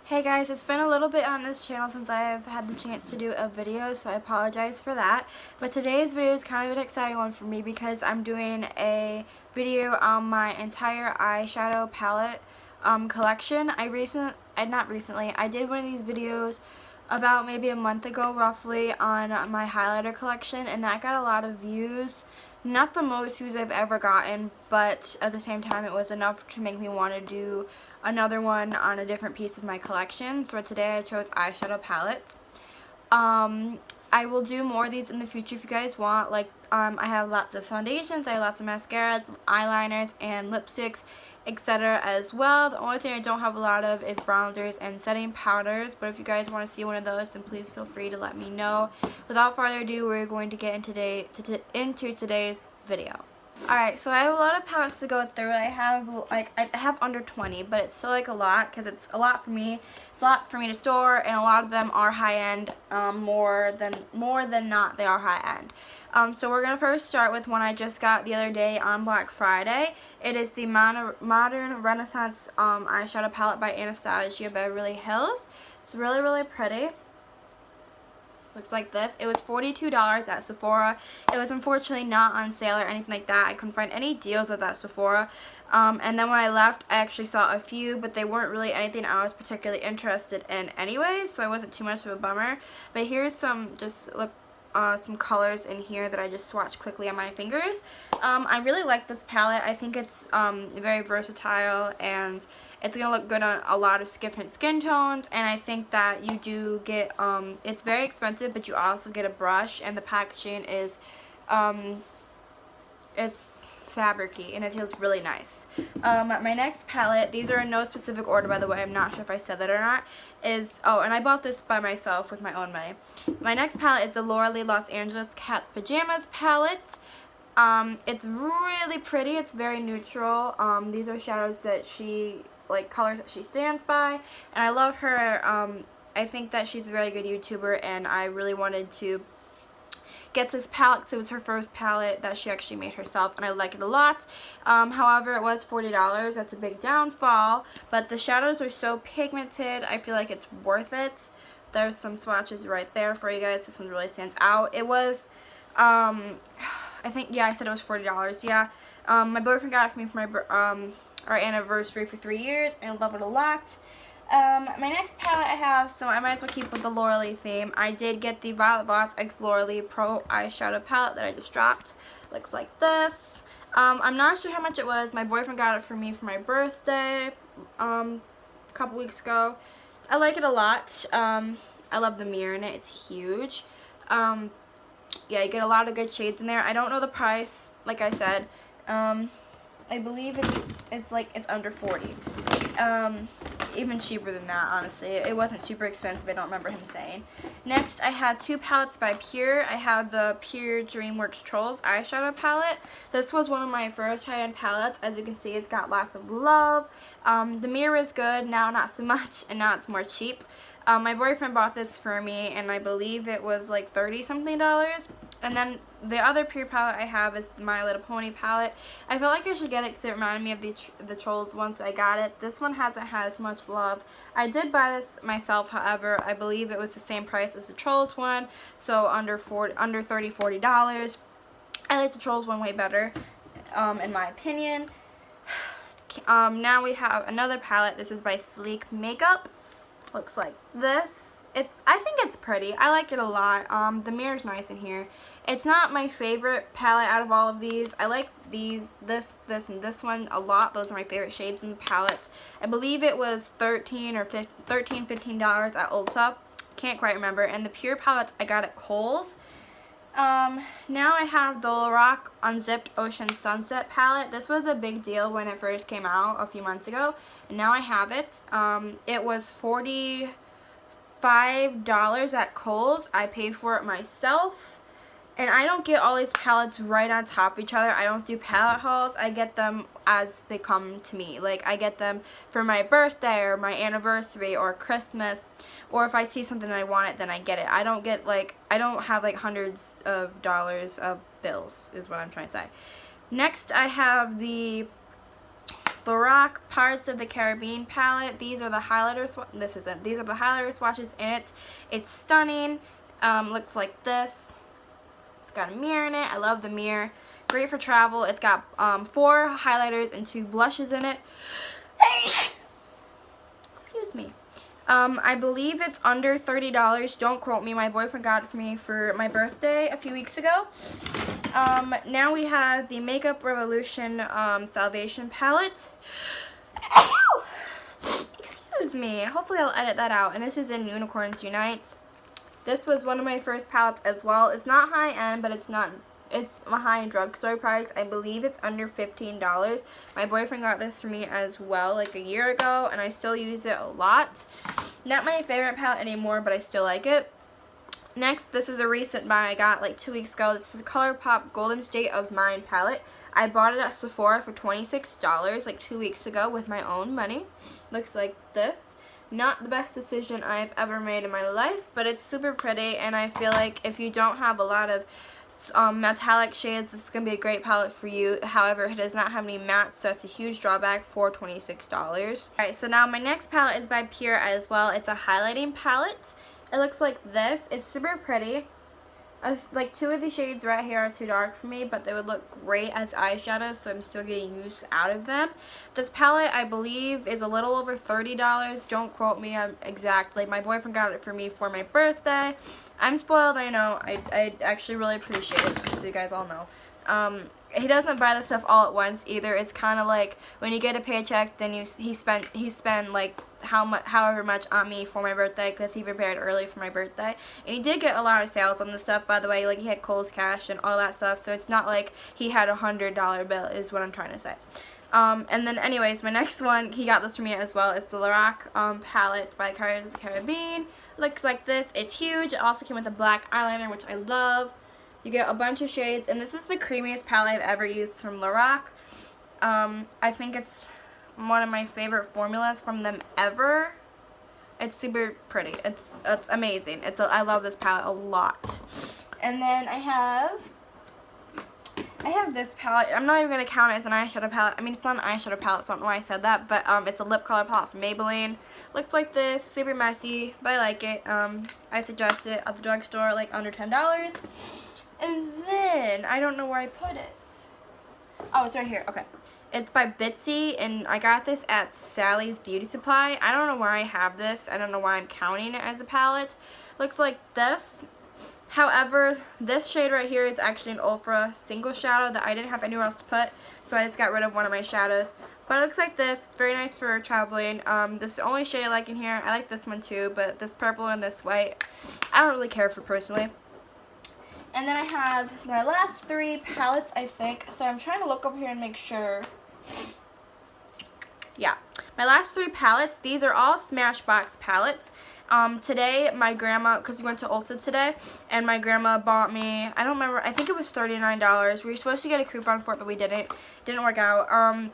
Hey guys, it's been a little bit on this channel since I have had the chance to do a video, so I apologize for that. But today's video is kind of an exciting one for me because I'm doing a video on my entire eyeshadow palette collection. I did one of these videos about maybe a month ago roughly on my highlighter collection, and that got a lot of views. Not the most views I've ever gotten, but at the same time it was enough to make me want to do another one on a different piece of my collection. So today I chose eyeshadow palettes. I will do more of these in the future if you guys want. Like, I have lots of foundations, I have lots of mascaras, eyeliners, and lipsticks, etc. as well. The only thing I don't have a lot of is bronzers and setting powders, but if you guys want to see one of those, then please feel free to let me know. Without further ado, we're going to get into today's video. Alright, so I have a lot of palettes to go through. I have under 20, but it's still like a lot because it's a lot for me. It's a lot for me to store, and a lot of them are high-end. More than not, they are high-end. So we're gonna first start with one I just got the other day on Black Friday. It is the Modern Renaissance eyeshadow palette by Anastasia Beverly Hills. It's really, really pretty. Looks like this. It was $42 at Sephora. It was unfortunately not on sale or anything like that. I couldn't find any deals at that Sephora. And then when I left, I actually saw a few, but they weren't really anything I was particularly interested in anyways, so it wasn't too much of a bummer. But here's some some colors in here that I just swatched quickly on my fingers. I really like this palette. I think it's very versatile, and it's going to look good on a lot of different skin tones, and I think that you do get, it's very expensive, but you also get a brush, and the packaging is, it's fabricy, and it feels really nice. My next palette, these are in no specific order by the way, I'm not sure if I said that or not, is, oh, and I bought this by myself with my own money. My next palette is the Laura Lee Los Angeles Cat's Pajamas palette. It's really pretty, it's very neutral. These are shadows that colors that she stands by, and I love her. I think that she's a very good YouTuber, and I really wanted to get this palette because it was her first palette that she actually made herself, and I like it a lot. However, it was $40. That's a big downfall, but the shadows are so pigmented, I feel like it's worth it. There's some swatches right there for you guys. This one really stands out. It was, I think, yeah, I said it was $40, yeah. My boyfriend got it for me for my, our anniversary for 3 years, and I love it a lot. My next palette I have, so I might as well keep with the Laura Lee theme. I did get the Violet Voss x Laura Lee Pro eyeshadow palette that I just dropped. Looks like this. I'm not sure how much it was. My boyfriend got it for me for my birthday a couple weeks ago. I like it a lot. I love the mirror in it. It's huge. Yeah, you get a lot of good shades in there. I don't know the price, like I said. I believe it's under 40. Even cheaper than that, honestly. It wasn't super expensive, I don't remember him saying. Next, I had two palettes by Pure. I have the Pure DreamWorks Trolls eyeshadow palette. This was one of my first high-end palettes. As you can see, it's got lots of love. The mirror is good, now not so much, and now it's more cheap. My boyfriend bought this for me, and I believe it was like $30-something. And then the other Pure palette I have is the My Little Pony palette. I feel like I should get it because it reminded me of the Trolls once I got it. This one hasn't had as much love. I did buy this myself, however. I believe it was the same price as the Trolls one, so under $30-40. I like the Trolls one way better, in my opinion. Now we have another palette. This is by Sleek Makeup. Looks like this. I think it's pretty. I like it a lot. The mirror's nice in here. It's not my favorite palette out of all of these. I like this, and this one a lot. Those are my favorite shades in the palette. I believe it was $15 at Ulta. Can't quite remember. And the Pure palette I got at Kohl's. Now I have the Lorac Unzipped Ocean Sunset palette. This was a big deal when it first came out a few months ago, and now I have it. It was $45 at Kohl's. I paid for it myself, and I don't get all these palettes right on top of each other. I don't do palette hauls. I get them as they come to me. Like, I get them for my birthday or my anniversary or Christmas, or if I see something and I want it, then I get it. I don't have like hundreds of dollars of bills, is what I'm trying to say. Next, I have the Lorac Pirates of the Caribbean palette. These are the highlighter These are the highlighter swatches in it. It's stunning. Looks like this. It's got a mirror in it. I love the mirror. Great for travel. It's got 4 highlighters and 2 blushes in it. Excuse me. I believe it's under $30. Don't quote me. My boyfriend got it for me for my birthday a few weeks ago. Now we have the Makeup Revolution Salvation palette. Excuse me. Hopefully I'll edit that out. And this is in Unicorns Unite. This was one of my first palettes as well. It's not high end, but it's a high drugstore price. I believe it's under $15. My boyfriend got this for me as well like a year ago, and I still use it a lot. Not my favorite palette anymore, but I still like it. Next, this is a recent buy I got like 2 weeks ago. This is a ColourPop Golden State of Mind palette. I bought it at Sephora for $26 like 2 weeks ago with my own money. Looks like this. Not the best decision I've ever made in my life, but it's super pretty, and I feel like if you don't have a lot of metallic shades, this is going to be a great palette for you. However, it does not have any mattes, so that's a huge drawback for $26. Alright, so now my next palette is by Pure as well. It's a highlighting palette. It looks like this. It's super pretty. Like 2 of the shades right here are too dark for me, but they would look great as eyeshadows, so I'm still getting use out of them. This palette, I believe, is a little over $30. Don't quote me exactly. My boyfriend got it for me for my birthday. I'm spoiled, I know. I actually really appreciate it, just so you guys all know. He doesn't buy the stuff all at once either. It's kind of like when you get a paycheck, then he spent like however much on me for my birthday, because he prepared early for my birthday. And he did get a lot of sales on this stuff, by the way. Like, he had Kohl's Cash and all that stuff, so it's not like he had a $100 bill is what I'm trying to say. And then anyways, my next one, he got this for me as well. It's the Lorac palette by Pirates of the Caribbean. Looks like this. It's huge. It also came with a black eyeliner, which I love. You get a bunch of shades, and this is the creamiest palette I've ever used from Lorac. I think it's one of my favorite formulas from them ever. It's super pretty. It's amazing. I love this palette a lot. And then I have this palette. I'm not even going to count it as an eyeshadow palette. I mean, it's not an eyeshadow palette, so I don't know why I said that. But it's a lip color palette from Maybelline. Looks like this. Super messy, but I like it. I suggest it at the drugstore, like under $10. And then, I don't know where I put it. Oh, it's right here. Okay. It's by Bitsy, and I got this at Sally's Beauty Supply. I don't know why I have this. I don't know why I'm counting it as a palette. Looks like this. However, this shade right here is actually an Ultra single shadow that I didn't have anywhere else to put, so I just got rid of one of my shadows. But it looks like this. Very nice for traveling. This is the only shade I like in here. I like this one too, but this purple and this white, I don't really care for personally. And then I have my last 3 palettes, I think. So I'm trying to look over here and make sure. Yeah. My last 3 palettes, these are all Smashbox palettes. Today, my grandma, because we went to Ulta today, and my grandma bought me, I don't remember, I think it was $39. We were supposed to get a coupon for it, but we didn't. It didn't work out.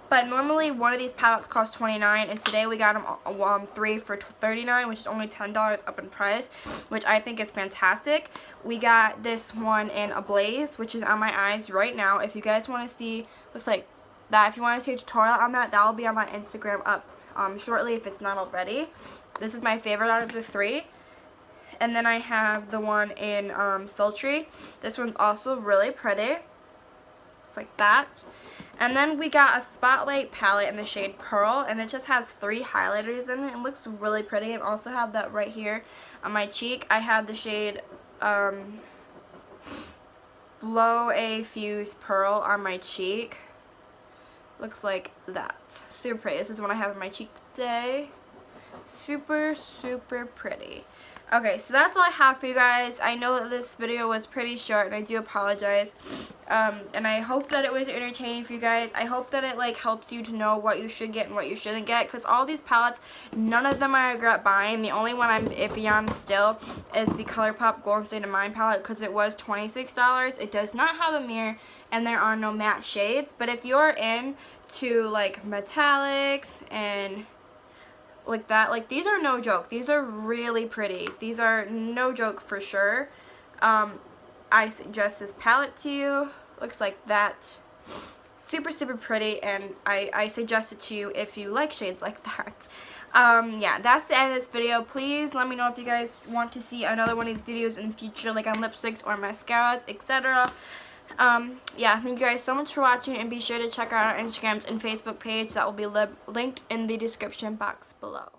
But normally one of these palettes costs $29, and today we got them 3 for $39, which is only $10 up in price, which I think is fantastic. We got this one in Ablaze, which is on my eyes right now. If you guys want to see, looks like that. If you want to see a tutorial on that, that will be on my Instagram up shortly if it's not already. This is my favorite out of the 3. And then I have the one in Sultry. This one's also really pretty. Like that. And then we got a Spotlight palette in the shade Pearl, and it just has 3 highlighters in it. It looks really pretty. I also have that right here on my cheek. I have the shade Blow a Fuse Pearl on my cheek. Looks like that. Super pretty. This is one I have on my cheek today. Super, super pretty. Okay, so that's all I have for you guys. I know that this video was pretty short, and I do apologize. And I hope that it was entertaining for you guys. I hope that it like helps you to know what you should get and what you shouldn't get, because all these palettes, none of them I regret buying. The only one I'm iffy on still is the ColourPop Golden State of Mind palette, because it was $26. It does not have a mirror, and there are no matte shades. But if you're into like metallics and like that, like these are no joke. These are really pretty. These are no joke for sure. I suggest this palette to you. Looks like that. super, super pretty, and I suggest it to you if you like shades like that. Yeah, that's the end of this video. Please let me know if you guys want to see another one of these videos in the future, like on lipsticks or mascaras, etc. Yeah, thank you guys so much for watching, and be sure to check out our Instagrams and Facebook page that will be linked in the description box below.